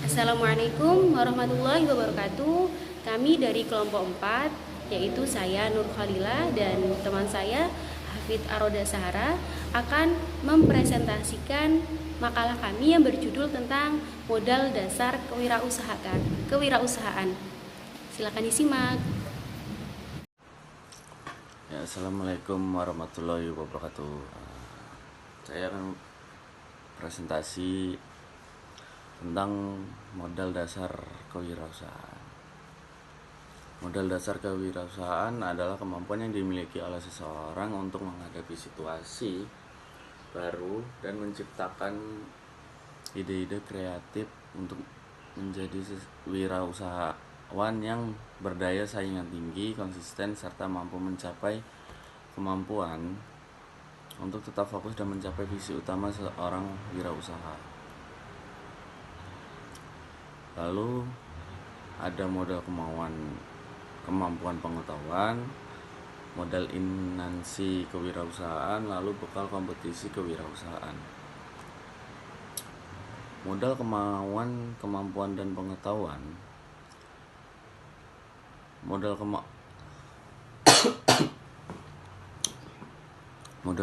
Assalamualaikum warahmatullahi wabarakatuh. Kami dari kelompok 4, yaitu saya Nur Khalila dan teman saya Hafid Aroda Sahara akan mempresentasikan makalah kami yang berjudul tentang modal dasar kewirausahaan. Silakan disimak. Ya, Assalamualaikum warahmatullahi wabarakatuh. Saya akan presentasi tentang modal dasar kewirausahaan. Modal dasar kewirausahaan adalah kemampuan yang dimiliki oleh seseorang untuk menghadapi situasi baru dan menciptakan ide-ide kreatif untuk menjadi wirausahawan yang berdaya saingan tinggi, konsisten, serta mampu mencapai kemampuan untuk tetap fokus dan mencapai visi utama seorang wirausaha. Lalu ada modal kemampuan pengetahuan, modal inansi kewirausahaan, lalu bekal kompetisi kewirausahaan. Modal kemampuan dan pengetahuan. Modal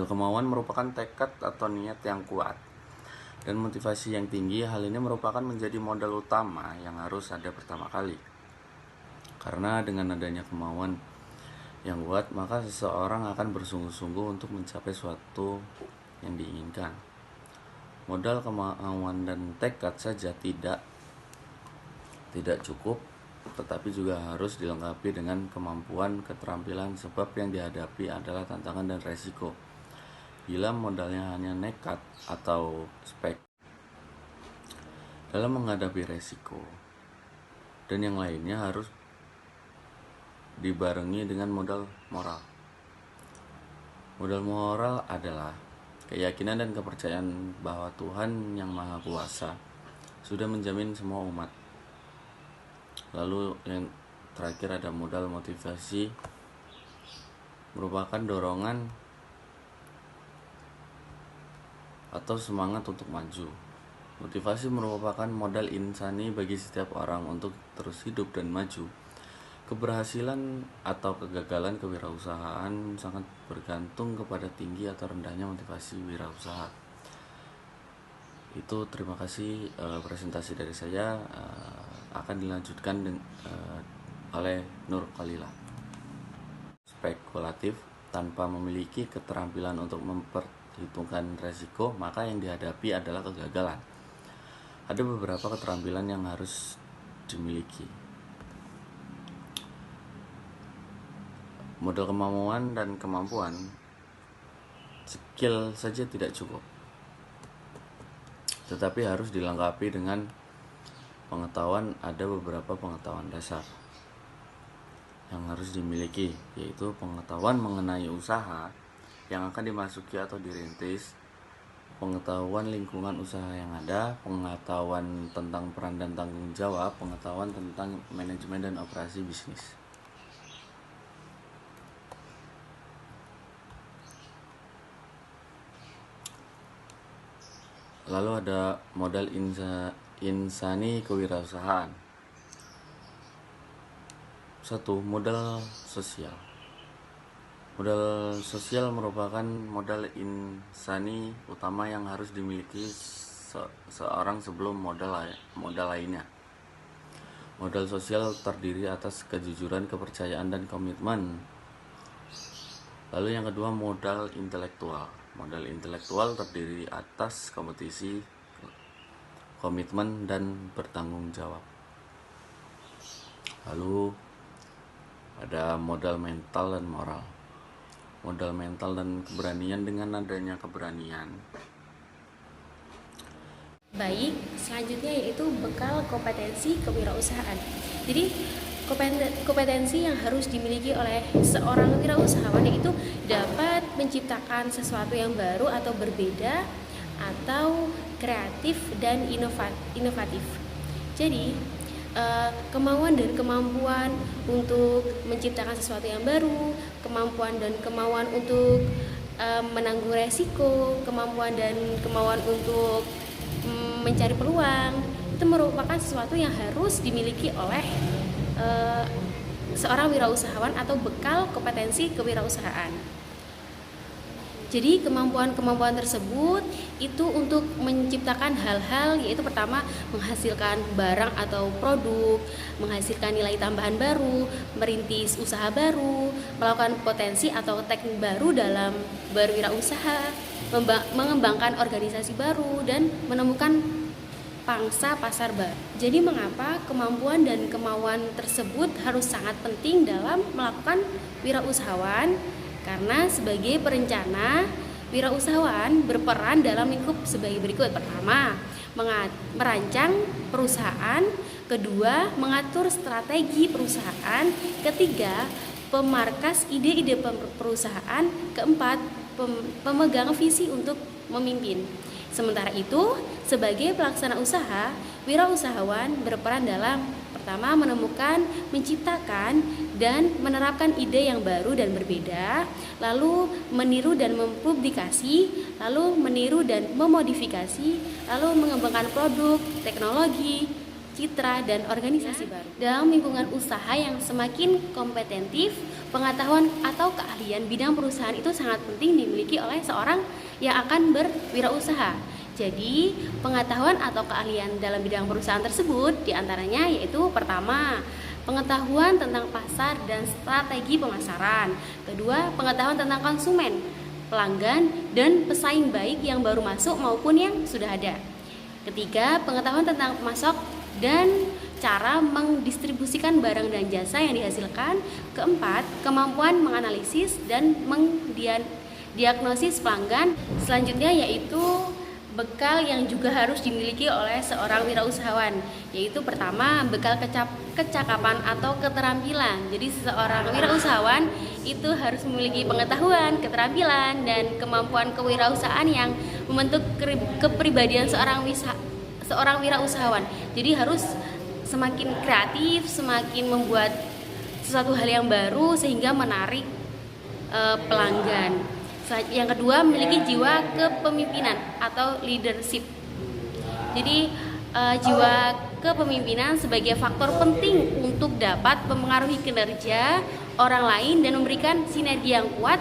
kemauan merupakan tekad atau niat yang kuat dan motivasi yang tinggi. Hal ini merupakan menjadi modal utama yang harus ada pertama kali. Karena dengan adanya kemauan yang kuat, maka seseorang akan bersungguh-sungguh untuk mencapai suatu yang diinginkan. Modal kemauan dan tekad saja tidak cukup, tetapi juga harus dilengkapi dengan kemampuan, keterampilan, sebab yang dihadapi adalah tantangan dan resiko. Bila modalnya hanya nekat atau spek dalam menghadapi resiko dan yang lainnya, harus dibarengi dengan modal moral. Modal moral adalah keyakinan dan kepercayaan bahwa Tuhan yang Maha Kuasa sudah menjamin semua umat. Lalu yang terakhir ada modal motivasi, merupakan dorongan atau semangat untuk maju. Motivasi merupakan modal insani bagi setiap orang untuk terus hidup dan maju. Keberhasilan atau kegagalan kewirausahaan sangat bergantung kepada tinggi atau rendahnya motivasi wirausaha. Itu terima kasih. Presentasi dari saya akan dilanjutkan oleh Nur Khalila. Spekulatif, tanpa memiliki keterampilan untuk memperhitungkan resiko, maka yang dihadapi adalah kegagalan. Ada beberapa keterampilan yang harus dimiliki. Modal kemauan dan kemampuan, skill saja tidak cukup, tetapi harus dilengkapi dengan pengetahuan. Ada beberapa pengetahuan dasar yang harus dimiliki, yaitu pengetahuan mengenai usaha yang akan dimasuki atau dirintis, pengetahuan lingkungan usaha yang ada, pengetahuan tentang peran dan tanggung jawab, pengetahuan tentang manajemen dan operasi bisnis. Lalu ada modal insani kewirausahaan. 1. Modal sosial. Modal sosial merupakan modal insani utama yang harus dimiliki seorang sebelum modal lainnya. Modal sosial terdiri atas kejujuran, kepercayaan, dan komitmen. Lalu yang kedua, modal intelektual. Modal intelektual terdiri atas kompetisi, komitmen, dan bertanggung jawab. Lalu ada modal mental dan moral. Modal mental dan keberanian. Dengan adanya keberanian, Baik, selanjutnya yaitu bekal kompetensi kewirausahaan. Jadi kompetensi yang harus dimiliki oleh seorang wirausahawan yaitu dapat menciptakan sesuatu yang baru atau berbeda atau kreatif dan inovatif. Jadi kemauan dan kemampuan untuk menciptakan sesuatu yang baru, kemampuan dan kemauan untuk menanggung resiko, kemampuan dan kemauan untuk mencari peluang, itu merupakan sesuatu yang harus dimiliki oleh seorang wirausahawan atau bekal kompetensi kewirausahaan. Jadi kemampuan-kemampuan tersebut itu untuk menciptakan hal-hal, yaitu pertama menghasilkan barang atau produk, menghasilkan nilai tambahan baru, merintis usaha baru, melakukan potensi atau teknik baru dalam berwirausaha, mengembangkan organisasi baru, dan menemukan pangsa pasar baru. Jadi mengapa kemampuan dan kemauan tersebut harus sangat penting dalam melakukan wirausahawan? Karena sebagai perencana, wirausahawan berperan dalam lingkup sebagai berikut. Pertama, merancang perusahaan. Kedua, mengatur strategi perusahaan. Ketiga, pemarkas ide-ide perusahaan. Keempat, pemegang visi untuk memimpin. Sementara itu, sebagai pelaksana usaha, wirausahawan berperan dalam pertama, menemukan, menciptakan, dan menerapkan ide yang baru dan berbeda, lalu meniru dan mempublikasi, lalu meniru dan memodifikasi, lalu mengembangkan produk, teknologi, citra, dan organisasi baru. Dalam lingkungan usaha yang semakin kompetitif, pengetahuan atau keahlian bidang perusahaan itu sangat penting dimiliki oleh seorang yang akan berwirausaha. Jadi, pengetahuan atau keahlian dalam bidang perusahaan tersebut diantaranya yaitu pertama, pengetahuan tentang pasar dan strategi pemasaran. Kedua, pengetahuan tentang konsumen, pelanggan, dan pesaing baik yang baru masuk maupun yang sudah ada. Ketiga, pengetahuan tentang pemasok dan cara mendistribusikan barang dan jasa yang dihasilkan. Keempat, kemampuan menganalisis dan mendiagnosis pelanggan. Selanjutnya yaitu bekal yang juga harus dimiliki oleh seorang wirausahawan, yaitu pertama, bekal kecakapan atau keterampilan. Jadi seorang wirausahawan itu harus memiliki pengetahuan, keterampilan, dan kemampuan kewirausahaan yang membentuk kepribadian seorang wirausahawan. Jadi harus semakin kreatif, semakin membuat sesuatu hal yang baru sehingga menarik pelanggan. Yang kedua, memiliki jiwa kepemimpinan atau leadership. Jadi jiwa kepemimpinan sebagai faktor penting untuk dapat mempengaruhi kinerja orang lain dan memberikan sinergi yang kuat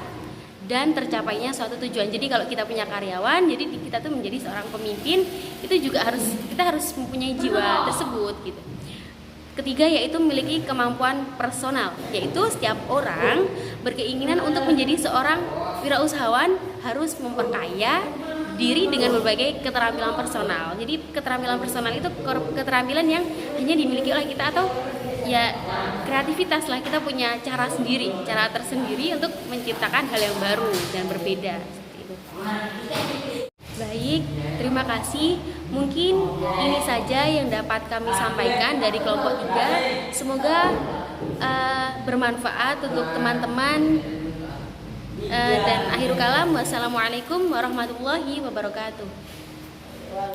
dan tercapainya suatu tujuan. Jadi kalau kita punya karyawan, jadi kita tuh menjadi seorang pemimpin, itu juga kita harus mempunyai jiwa tersebut gitu. Ketiga yaitu memiliki kemampuan personal, yaitu setiap orang berkeinginan untuk menjadi seorang wirausahawan harus memperkaya diri dengan berbagai keterampilan personal. Jadi keterampilan personal itu keterampilan yang hanya dimiliki oleh kita atau ya kreativitas lah, kita punya cara sendiri, cara tersendiri untuk menciptakan hal yang baru dan berbeda seperti itu. Baik, terima kasih. Mungkin ini saja yang dapat kami sampaikan dari kelompok 3. Semoga bermanfaat untuk teman-teman. Dan akhirul kalam, wassalamualaikum warahmatullahi wabarakatuh.